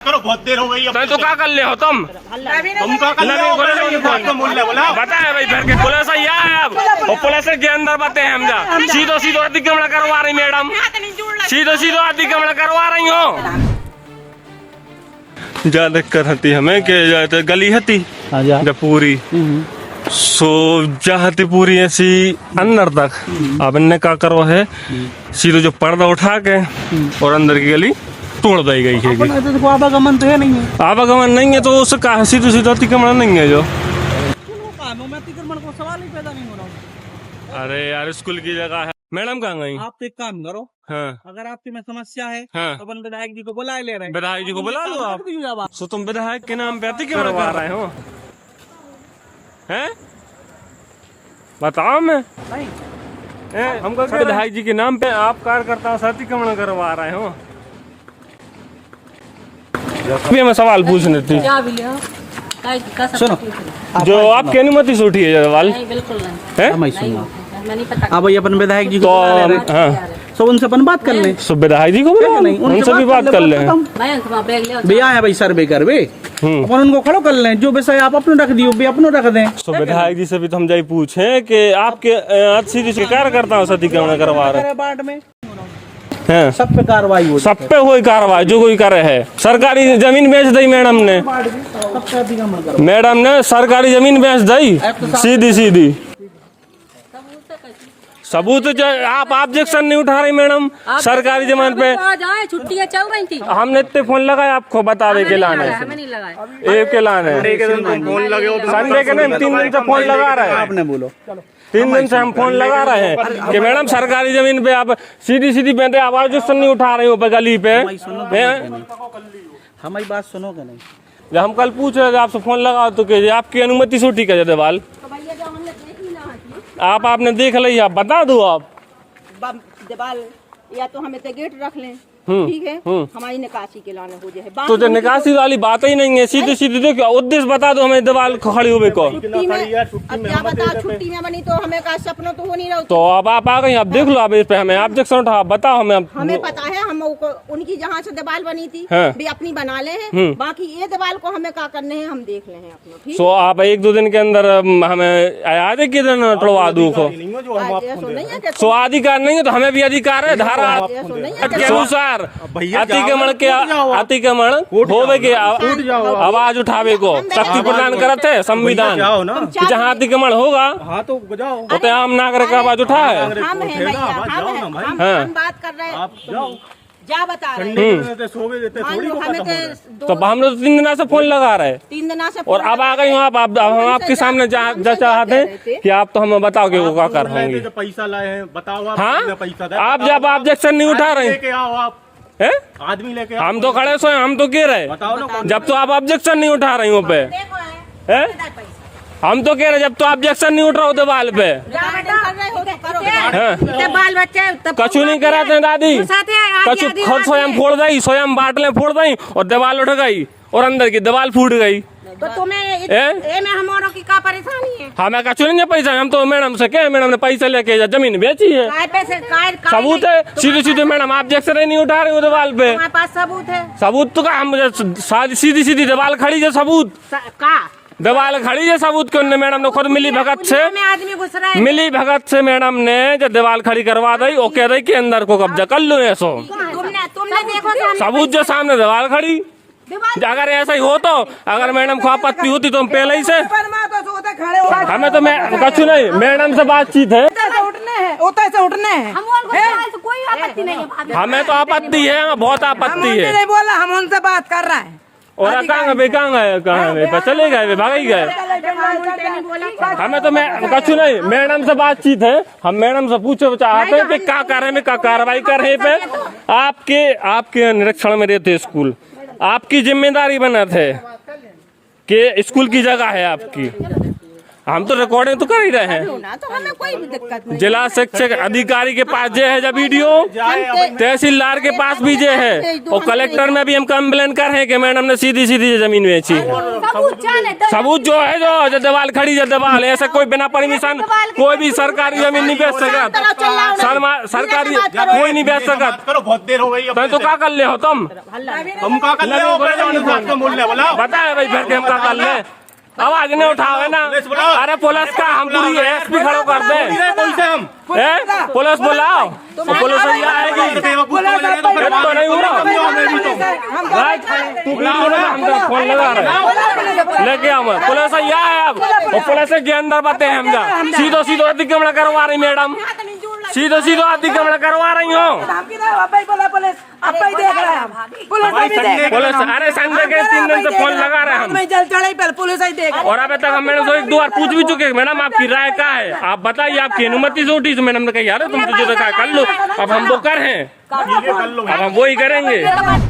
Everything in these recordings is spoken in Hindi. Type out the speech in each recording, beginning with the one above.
करो, बहुत देर हो गई अब। तो क्या कर ले हो तुम क्या कर रहे हो? बताए भाई फिर के पुलिस आई है अब, और पुलिस के अंदर बातें हैं हम जा सीधो सीधो अतिक्रमण करवा रही मैडम, सीधो सीधो अतिक्रमण करवा रही हो। ज्यादा दिक्कत हती हमें के गली हती जब पूरी सो जाती पूरी ऐसी अंदर तक, अब इनने क्या करो है सीधो जो पर्दा उठा के और अंदर की गली तोड़ दी गई है। तो आवागमन तो है नहीं है, आवागमन नहीं है तो उसका सीधो सीधो अतिक्रमण नहीं है जो अतिक्रमण को सवाल ही पैदा नहीं हो रहा। अरे यार स्कूल की जगह है। मैडम कहाँ गई? आप तो एक काम करो, हाँ अगर आपकी में समस्या है हाँ तो अपन विधायक जी को बुला ले रहे हैं। विधायक जी को बुला लो आप। आप सो तुम विधायक के नाम पे अतिक्रमण करवा रहे हो हैं? बताओ मैं हमको विधायक जी के नाम पे आप कार्यकर्ताओं से अतिक्रमण करवा रहे हो। मैं सवाल पूछने थी, सुनो, जो आपकी अनुमति से उठी है सवाल बिल्कुल नहीं, नहीं पता। अब अपन विधायक जी को तो बुला ले रहे हैं, हाँ तो उनसे अपन बात कर लें। सो विधायक जी को बुलाओ, उनसे भी बात कर ले। भैया है भाई सर्वे कर वे, अपन उनको खड़ो कर लें, जो विषय आप अपने रख दियो अपने रख दें। तो विधायक जी से भी तो हम जाई पूछे कि आपके सीधे से कार्यकर्ताओं से अतिक्रमण करवा रहे वार्ड में हैं? सब पे कार्रवाई हो, सब पे कोई कार्रवाई जो कोई करे है। सरकारी जमीन बेच दी मैडम ने, सब पे अतिक्रमण करो। मैडम ने सरकारी जमीन बेच दी सीधी सीधी। सबूत आप ऑब्जेक्शन नहीं उठा रही मैडम सरकारी जमीन पे। छुट्टियां चल रही थी, हमने इतने फोन लगाए आपको बतावे के लाने, हमें नहीं लगाया। एक के लाने संडे के नहीं 3 दिन से फोन लगा रहे हैं। आपने बोलो 3 दिन से हम फोन लगा रहे हैं कि मैडम सरकारी जमीन पे आप सीधी सीधी बैठे आवाज नहीं उठा रही हो पे गली पे। हमारी बात सुनोगे नहीं? जब हम कल पूछ रहे थे आपसे फोन लगाओ तो कहिए आपकी अनुमति से उठी है देवाल। आपने देख ली, आप बता दो आप देवाल या तो हमें तो गेट रख लें, ठीक है, हमारी निकासी के लाने हो जाए। तो जो निकासी वाली बात ही नहीं है, सीधी सीधी देखो उद्देश्य बता दो हमें दीवार खड़ी हुए को। छुट्टी में अब क्या बताओ, छुट्टी में बनी तो हमें का सपनों तो हो नहीं रहा। तो अब आप आ गई, आप देख लो आप इस पे हमें ऑब्जेक्शन उठा बताओ हमें। हमें पता है, हम उनकी जहाँ से दीवार बनी थी हाँ। भी अपनी बना ले हैं, बाकी ये दीवार को हमें क्या करने हैं हम देख ले हैं अपना, ठीक। सो आप 1-2 दिन के अंदर हमें आधे के दिन तोड़वा दो को। सो अधिकार नहीं है तो हमें भी अधिकार है धारा के अनुसार अतिक्रमण होवे के आवाज उठावे को शक्ति प्रदान करते है संविधान। जहाँ अतिक्रमण होगा तो आम नागरिक आवाज उठाए। हम हैं भैया, हम बात कर रहे हैं, क्या बता रहे हैं। तो हम लोग 3 दिन से फोन लगा रहे, 3 दिन से, और अब आ गई आप हम आपके सामने चाहते हैं कि आप तो हमें बताओ कि वो क्या कर होंगे। पैसा लाए हैं बताओ, हाँ पैसा आप जब ऑब्जेक्शन नहीं उठा रहे हैं, आदमी लेके हम तो खड़े सोए, हम तो कह रहे जब तो आप ऑब्जेक्शन नहीं उठा रही हो पे हैं, हम तो कह रहे जब तो ऑब्जेक्शन नहीं उठ रहा हो दीवार पे। बाल बच्चे कछु नहीं कराते हैं दादी, कछु खुद स्वयं फोड़ गई, स्वयं बाटले फोड़ गई और दीवार उठ गई और अंदर की दीवार फूट गई। तो तुम्हें में हमारों की क्या परेशानी है? हमें कछु नहीं पैसा, हम तो मैडम से क्या मैडम ने पैसा लेके जमीन बेची है, सबूत है सीधे सीधे। मैडम ऑब्जेक्शन नहीं उठा रही हो दीवार पे, हमारे पास सबूत है। सबूत तो हम सीधी सीधी दीवार खड़ी है, सबूत का दीवार खड़ी है, सबूत क्यों? मैडम ने खुद मिली भगत से, आदमी घुस रहा है, मिली भगत से मैडम ने जब दीवार खड़ी करवा दी और कह रही कि अंदर को कब्जा कर लो ऐसो। तुमने देखो सबूत जो सामने दीवार खड़ी, अगर ऐसा ही हो तो अगर मैडम को आपत्ति होती तो हम पहले ही से हमें तो मैं कछु नहीं, मैडम से बातचीत है, उठने हैं। कोई आपत्ति नहीं है, हमें तो आपत्ति है, हमें बहुत आपत्ति है। नहीं बोला, हम उनसे बात कर रहे हैं। और कहाँ गए चले गए भाग ही गए। हमें तो मैं कछु नहीं, मैडम से बातचीत है, हम मैडम से पूछे चाहते हैं कि क्या कर रहे हैं, क्या कार्रवाई कर रहे पे। आपके निरीक्षण में रहते स्कूल, आपकी जिम्मेदारी बना थे कि स्कूल की जगह है आपकी, हम तो रिकॉर्डिंग तो कर ही रहे हैं ना, तो हमें कोई भी दिक्कत नहीं। जिला शिक्षक अधिकारी के पास जे है जब वीडियो, तहसीलदार के पास भी जे है, और कलेक्टर में भी हम कंप्लेन कर रहे हैं कि मैडम ने सीधी सीधी जमीन बेची है। सबूत जो है जो दीवाल खड़ी है दीवाल, ऐसा कोई बिना परमिशन कोई भी सरकारी जमीन नहीं बेच सकता, सरकारी कोई नहीं बेच सकता। करो, बहुत देर हो गई अब। तो क्या कर ले हो तुम क्या कर ले हो? बताए भाई फिर के हम क्या कर ले, आवाज नहीं उठाओ है ना। अरे पुलिस का हम पूरी एसपी खड़ो कर दे, पुलिस बुलाओ, पुलिस आएगी तो नहीं हो रहा। फोन लगा रहे लेके आओ, पुलिस है अब, और पुलिस के अंदर बातें हम जा सीधो सीधो अतिक्रमण करवा रही मैडम, सीधो सीधो अतिक्रमण करवा रही हो पुलिस। अरे संडे के 3 दिन से फोन लगा रहे हम, पुलिस ही देख। और अभी तक हम मैडम से 1-2 बार पूछ भी चुके, मैडम आपकी राय क्या है, आप बताइए आपकी अनुमति से उठी। तो मैडम ने कहा यार तुम तो जो देखा कर लो, अब हम वो कर हैं, अब हम वो ही करेंगे।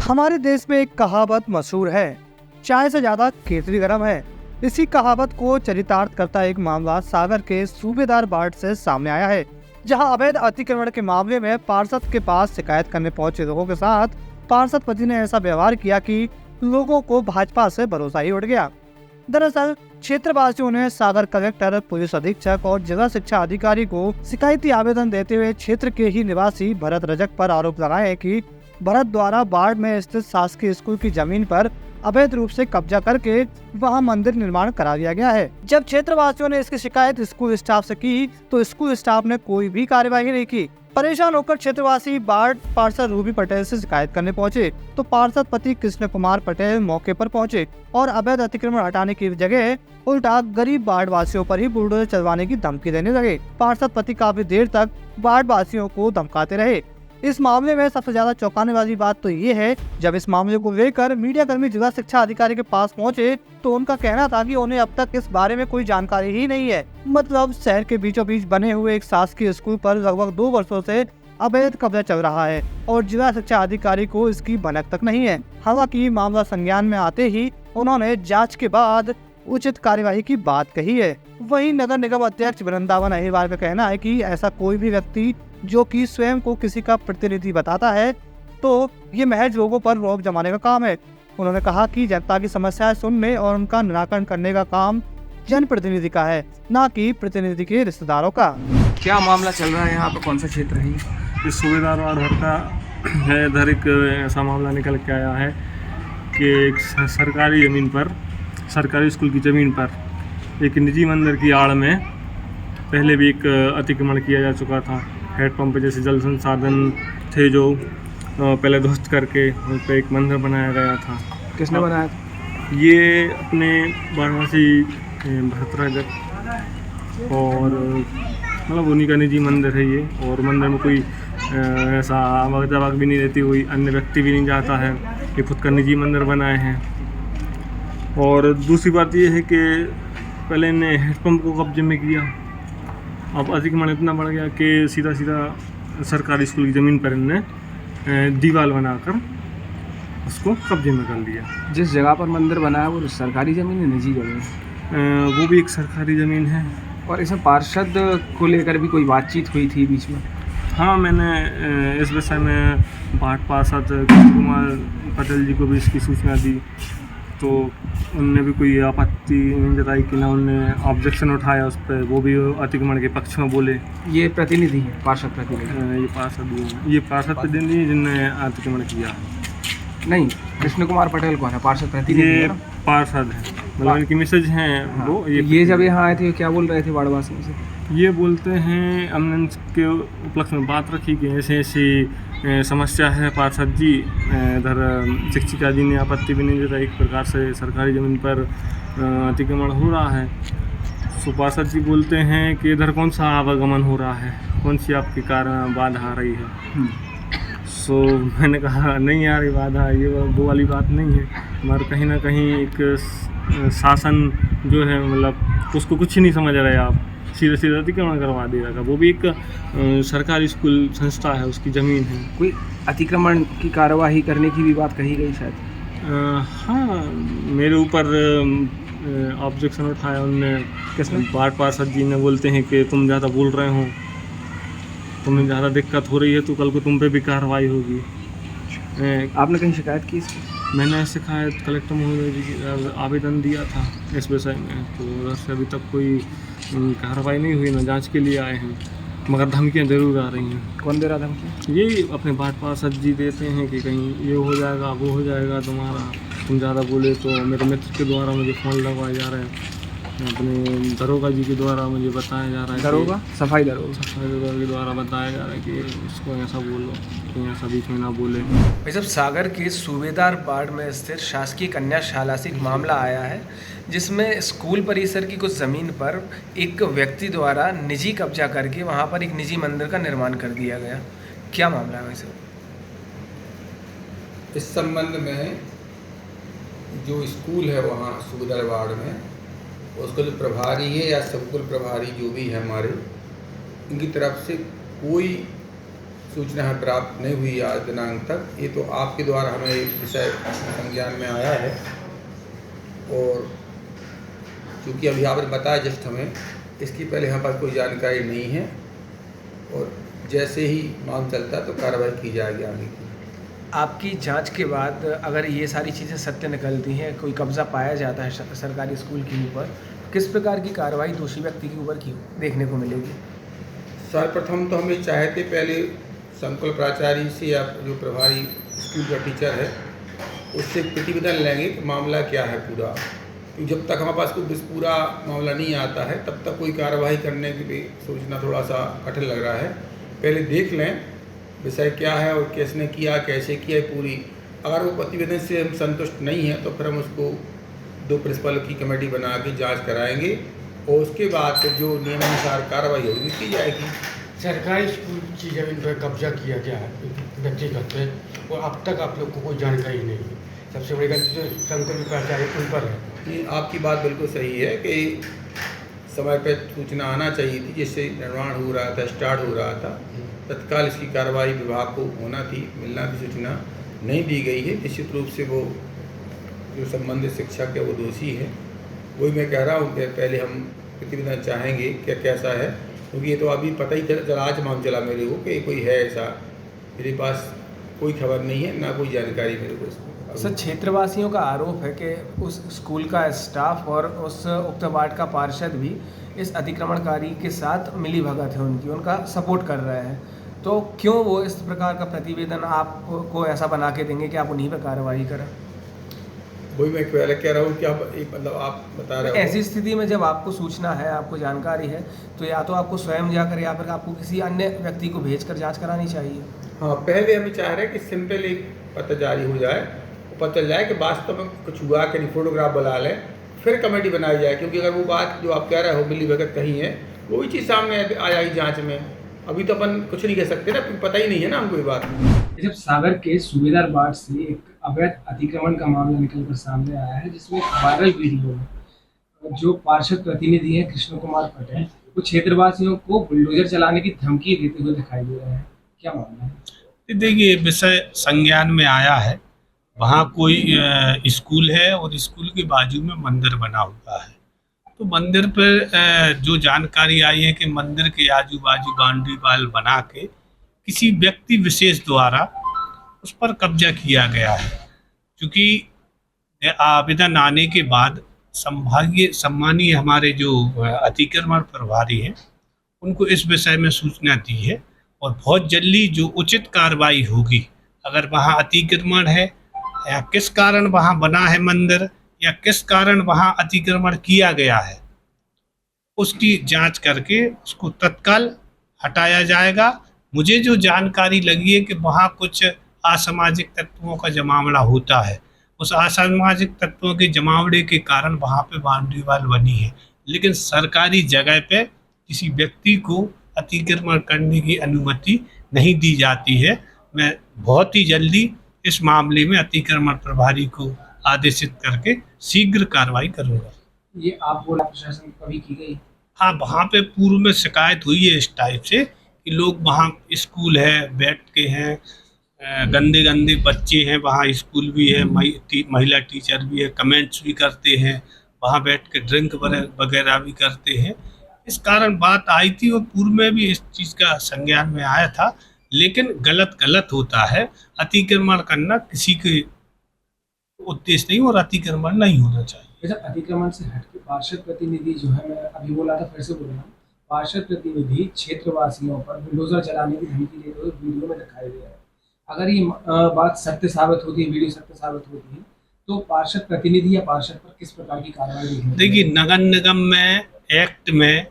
हमारे देश में एक कहावत मशहूर है, चाय से ज्यादा केतली गर्म है। इसी कहावत को चरितार्थ करता एक मामला सागर के सूबेदार वार्ड से सामने आया है, जहां अवैध अतिक्रमण के मामले में पार्षद के पास शिकायत करने पहुंचे लोगों के साथ पार्षद पति ने ऐसा व्यवहार किया कि लोगों को भाजपा से भरोसा ही उठ गया। दरअसल क्षेत्रवासियों ने सागर कलेक्टर, पुलिस अधीक्षक और जिला शिक्षा अधिकारी को शिकायती आवेदन देते हुए क्षेत्र के ही निवासी भरत रजक पर आरोप लगाए कि भरत द्वारा वार्ड में स्थित शासकीय स्कूल की जमीन पर अवैध रूप से कब्जा करके वहां मंदिर निर्माण करा दिया गया है। जब क्षेत्रवासियों ने इसकी शिकायत स्कूल स्टाफ से की तो स्कूल स्टाफ ने कोई भी कार्यवाही नहीं की। परेशान होकर क्षेत्रवासी वार्ड पार्षद रूबी पटेल से शिकायत करने पहुंचे तो पार्षद पति कृष्ण कुमार पटेल मौके पर पहुंचे और अवैध अतिक्रमण हटाने की जगह उल्टा गरीब वार्ड वासियों पर ही बुलडोजर चलवाने की धमकी देने लगे। पार्षद पति काफी देर तक वार्ड वासियों को धमकाते रहे। इस मामले में सबसे ज्यादा चौंकाने वाली बात तो ये है, जब इस मामले को लेकर मीडिया कर्मी जिला शिक्षा अधिकारी के पास पहुंचे तो उनका कहना था कि उन्हें अब तक इस बारे में कोई जानकारी ही नहीं है। मतलब शहर के बीचों बीच बने हुए एक शासकीय स्कूल पर लगभग 2 वर्षों से अवैध कब्जा चल रहा है और जिला शिक्षा अधिकारी को इसकी भनक तक नहीं है। हालांकि मामला संज्ञान में आते ही उन्होंने जाँच के बाद उचित कार्यवाही की बात कही है। वहीं नगर निगम अध्यक्ष वृंदावन अहिरवार का कहना है कि ऐसा कोई भी व्यक्ति जो कि स्वयं को किसी का प्रतिनिधि बताता है तो ये महज लोगों पर रौब जमाने का काम है। उन्होंने कहा कि जनता की समस्याएं सुनने और उनका निराकरण करने का काम जनप्रतिनिधि का है, न कि प्रतिनिधि के रिश्तेदारों का। क्या मामला चल रहा है यहाँ पर, कौन सा क्षेत्र है? इस सूबेदार वार्ड भर का है, इधर एक ऐसा मामला निकल के आया है कि एक सरकारी ज़मीन पर, सरकारी स्कूल की ज़मीन पर एक निजी मंदिर की आड़ में पहले भी एक अतिक्रमण किया जा चुका था। हेडपम्प जैसे जल संसाधन थे जो पहले ध्वस्त करके उन पर एक मंदिर बनाया गया था। किसने बनाया? ये अपने वाराणसी भरत रजक और मतलब उन्हीं का निजी मंदिर है ये, और मंदिर में कोई ऐसा आवक जावक भी नहीं रहती, कोई अन्य व्यक्ति भी नहीं जाता है, ये खुद का निजी मंदिर बनाए हैं। और दूसरी बात ये है कि पहले इन्हें हेडपम्प को कब्जे में किया, अब अतिक्रमण इतना बढ़ गया कि सीधा सीधा सरकारी स्कूल की ज़मीन पर इन्हें दीवार बनाकर उसको कब्जे में कर लिया। जिस जगह पर मंदिर बना है वो सरकारी ज़मीन है, निजी ज़मीन? वो भी एक सरकारी ज़मीन है। और इसमें पार्षद को लेकर भी कोई बातचीत हुई थी बीच में? हाँ, मैंने इस विषय में वार्ड पार्षद कृष्ण कुमार पटेल जी को भी इसकी सूचना दी, तो उनने भी कोई आपत्ति नहीं जताई कि ना उनने ऑब्जेक्शन उठाया उस पर, वो भी अतिक्रमण के पक्ष में बोले। ये प्रतिनिधि है, पार्षद प्रतिनिधि? ये पार्षद प्रतिनिधि जिनने अतिक्रमण किया। नहीं, कृष्ण कुमार पटेल कौन है? पार्षद प्रतिनिधि? ये पार्षद है, मतलब इनकी मैसेज हैं। हाँ, वो ये जब यहाँ आए थे क्या बोल रहे थे वार्डवासियों से? ये बोलते हैं हमने के उपलक्ष्य में बात रखी कि ऐसी ऐसी समस्या है पार्षद जी, इधर शिक्षिका जी ने आपत्ति भी नहीं जताई, एक प्रकार से सरकारी ज़मीन पर अतिक्रमण हो रहा है। सो पार्षद जी बोलते हैं कि इधर कौन सा आवागमन हो रहा है, कौन सी आपके कारण बाधा आ रही है। सो मैंने कहा नहीं यार, ये बाधा ये वो वाली बात नहीं है, मगर कहीं ना कहीं एक शासन जो है मतलब उसको कुछ ही नहीं समझ रहे आप, सीधे सीधे अतिक्रमण करवा दे रहा। वो भी एक सरकारी स्कूल संस्था है, उसकी ज़मीन है। कोई अतिक्रमण की कार्यवाही करने की भी बात कही गई शायद? हाँ, मेरे ऊपर ऑब्जेक्शन उठाया उनने, पार्ट पार्षद जी ने, बोलते हैं कि तुम ज़्यादा बोल रहे हो, तुम्हें ज़्यादा दिक्कत हो रही है तो कल को तुम पे भी कार्रवाई होगी। आपने कहीं शिकायत की इसकी? मैंने शिकायत कलेक्टर महोदय जी की आवेदन दिया था इस विषय में, तो उधर से अभी तक कोई कार्रवाई नहीं हुई, ना जांच के लिए आए हैं, मगर धमकियाँ ज़रूर आ रही हैं। कौन दे रहा धमकी? यही अपने वार्ड पार्षद जी देते हैं कि कहीं ये हो जाएगा, वो हो जाएगा तुम्हारा, तुम ज़्यादा बोले तो। मेरे मित्र के द्वारा मुझे फ़ोन लगवाए जा रहे हैं, अपने दरोगा जी के द्वारा मुझे बताया जा रहा है, दरोगा सफाई दरोगा के द्वारा बताया जा रहा है कि इसको ऐसा बोलो, कि ऐसा बीच में ना बोले। भाई साहब, सागर के सूबेदार वार्ड में स्थित शासकीय कन्या शाला से एक मामला आया है जिसमें स्कूल परिसर की कुछ ज़मीन पर एक व्यक्ति द्वारा निजी कब्जा करके वहां पर एक निजी मंदिर का निर्माण कर दिया गया। क्या मामला है भाई साहब? इस संबंध में जो स्कूल है वहाँ सूबेदार वार्ड में, उसका जो प्रभारी है या संकुल प्रभारी जो भी है हमारे, इनकी तरफ से कोई सूचना है प्राप्त नहीं हुई आज दिनांक तक। ये तो आपके द्वारा हमें विषय संज्ञान में आया है, और चूँकि अभी आपने बताया जस्ट हमें, इसकी पहले हमारे पास कोई जानकारी नहीं है, और जैसे ही मांग चलता है तो कार्रवाई की जाएगी आगे की। आपकी जांच के बाद अगर ये सारी चीज़ें सत्य निकलती हैं, कोई कब्ज़ा पाया जाता है सरकारी स्कूल के ऊपर, किस प्रकार की कार्रवाई दोषी व्यक्ति के ऊपर की देखने को मिलेगी? सर्वप्रथम तो हम ये चाहते पहले संकुल प्राचार्य से या जो प्रभारी स्कूल का टीचर है उससे प्रतिवेदन लेंगे कि मामला क्या है पूरा, क्योंकि जब तक हमारे पास कोई पूरा मामला नहीं आता है तब तक कोई कार्रवाई करने की भी सोचना थोड़ा सा कठिन लग रहा है। पहले देख लें विषय क्या है और किसने किया, कैसे किया पूरी। अगर वो प्रतिवेदन से हम संतुष्ट नहीं हैं तो फिर हम उसको 2 प्रिंसिपल की कमेटी बना के जांच कराएंगे, और उसके बाद फिर जो नियमानुसार कार्रवाई होगी की जाएगी। सरकारी स्कूल की जमीन पर कब्जा किया गया है व्यक्तिगत है, और अब तक आप लोग को कोई जानकारी नहीं है। सबसे बड़ी गलती तो संकुल प्राचार्य उन पर है। ये आपकी बात बिल्कुल सही है कि समय पर सूचना आना चाहिए थी, जिससे निर्माण हो रहा था, स्टार्ट हो रहा था, तत्काल इसकी कार्रवाई विभाग को होना थी, मिलना थी, सूचना नहीं दी गई है। निश्चित रूप से वो जो संबंधित शिक्षक है वो दोषी है। वही मैं कह रहा हूँ कि पहले हम प्रतिवेदन चाहेंगे क्या कैसा है, क्योंकि ये तो अभी पता ही चला, आज मालूम चला मेरे को कि कोई है ऐसा। मेरे पास कोई खबर नहीं है, ना कोई जानकारी मेरे को इसमें। सर, क्षेत्रवासियों का आरोप है कि उस स्कूल का स्टाफ और उस उक्त वार्ड का पार्षद भी इस अतिक्रमणकारी के साथ मिली भगत है, उनका सपोर्ट कर रहे हैं। तो क्यों वो इस प्रकार का प्रतिवेदन आपको ऐसा बना के देंगे कि आप उन्हीं पर कार्रवाई करें? वही मैं कह रहा हूँ कि आप मतलब आप बता रहे हो। ऐसी स्थिति में जब आपको सूचना है, आपको जानकारी है, तो या तो आपको स्वयं जाकर या फिर आपको किसी अन्य व्यक्ति को भेजकर जांच करानी चाहिए। हाँ, पहले हम चाह रहे हैं कि सिंपल एक पत्र जारी हो जाए, पता चल जाए कि वास्तव में कुछ हुआ कि नहीं, फोटोग्राफ बुला लें, फिर कमेटी बनाई जाए। क्योंकि अगर वो बात जो आप कह रहे हो मिली भगत कहीं है, वो भी चीज़ सामने आ जाएगी जाँच में। अभी तो अपन कुछ नहीं कह सकते ना, पता ही नहीं है ना हमको ये बात। जब सागर के सूबेदार वार्ड से एक अवैध अतिक्रमण का मामला निकलकर सामने आया है, जिसमें वायरल वीडियो में जो पार्षद प्रतिनिधि हैं कृष्ण कुमार पटेल, वो क्षेत्रवासियों को बुलडोजर चलाने की धमकी देते हुए दिखाई दे रहे हैं। क्या मामला है? देखिए, विषय संज्ञान में आया है। वहाँ कोई स्कूल है और स्कूल के बाजू में मंदिर बना हुआ है। तो मंदिर पर जो जानकारी आई है कि मंदिर के आजू बाजू बाउंड्री वाल बना के किसी व्यक्ति विशेष द्वारा उस पर कब्जा किया गया है। क्योंकि आवेदन आने के बाद सम्मानीय हमारे जो अतिक्रमण प्रभारी हैं उनको इस विषय में सूचना दी है, और बहुत जल्दी जो उचित कार्रवाई होगी, अगर वहाँ अतिक्रमण है या किस कारण वहाँ बना है मंदिर या किस कारण वहाँ अतिक्रमण किया गया है, उसकी जांच करके उसको तत्काल हटाया जाएगा। मुझे जो जानकारी लगी है कि वहाँ कुछ असामाजिक तत्वों का जमावड़ा होता है, उस असामाजिक तत्वों के जमावड़े के कारण वहाँ पे बाउंड्री वाल बनी है, लेकिन सरकारी जगह पे किसी व्यक्ति को अतिक्रमण करने की अनुमति नहीं दी जाती है। मैं बहुत ही जल्दी इस मामले में अतिक्रमण प्रभारी को आदेशित करके शीघ्र कार्रवाई करूँगा। ये आप बोला प्रशासन कभी की गई? हाँ, वहाँ पे पूर्व में शिकायत हुई है इस टाइप से कि लोग वहाँ स्कूल है, बैठ के हैं, गंदे गंदे बच्चे हैं, वहाँ स्कूल भी है, महिला टीचर भी है, कमेंट्स भी करते हैं, वहाँ बैठ के ड्रिंक वगैरह भी करते हैं। इस कारण बात आई थी और पूर्व में भी इस चीज़ का संज्ञान में आया था, लेकिन गलत होता है। अतिक्रमण करना किसी के उद्देश्य नहीं और अतिक्रमण नहीं होना चाहिए। जब अतिक्रमण से हट के पार्षद प्रतिनिधि जो है, मैं अभी बोला था फिर से बोल रहा हूँ, पार्षद प्रतिनिधि क्षेत्रवासियों पर बुलडोजर चलाने की धमकी देते हुए वीडियो में दिखाई दे रहा है। अगर ये बात सत्य साबित होती है, वीडियो सत्य साबित होती है, तो पार्षद प्रतिनिधि या पार्षद पर किस प्रकार की कार्रवाई होगी? देखिए, नगर निगम में एक्ट में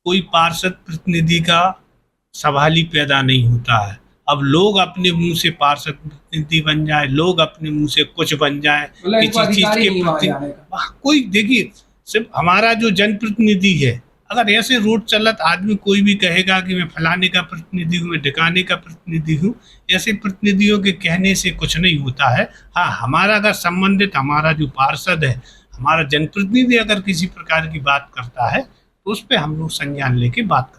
कोई पार्षद प्रतिनिधि का सवाल ही पैदा नहीं होता है। अब लोग अपने मुंह से पार्षद प्रतिनिधि बन जाए, लोग अपने मुंह से कुछ बन जाए किसी चीज के प्रति। कोई देखिए, सिर्फ हमारा जो जनप्रतिनिधि है, अगर ऐसे रोड चलत आदमी कोई भी कहेगा कि मैं फलाने का प्रतिनिधि हूँ, मैं ढिकाने का प्रतिनिधि हूँ, ऐसे प्रतिनिधियों के कहने से कुछ नहीं होता है। हाँ, हमारा अगर संबंधित हमारा जो पार्षद है, हमारा जनप्रतिनिधि अगर किसी प्रकार की बात करता है तो उस पर हम लोग संज्ञान लेके बात करते हैं।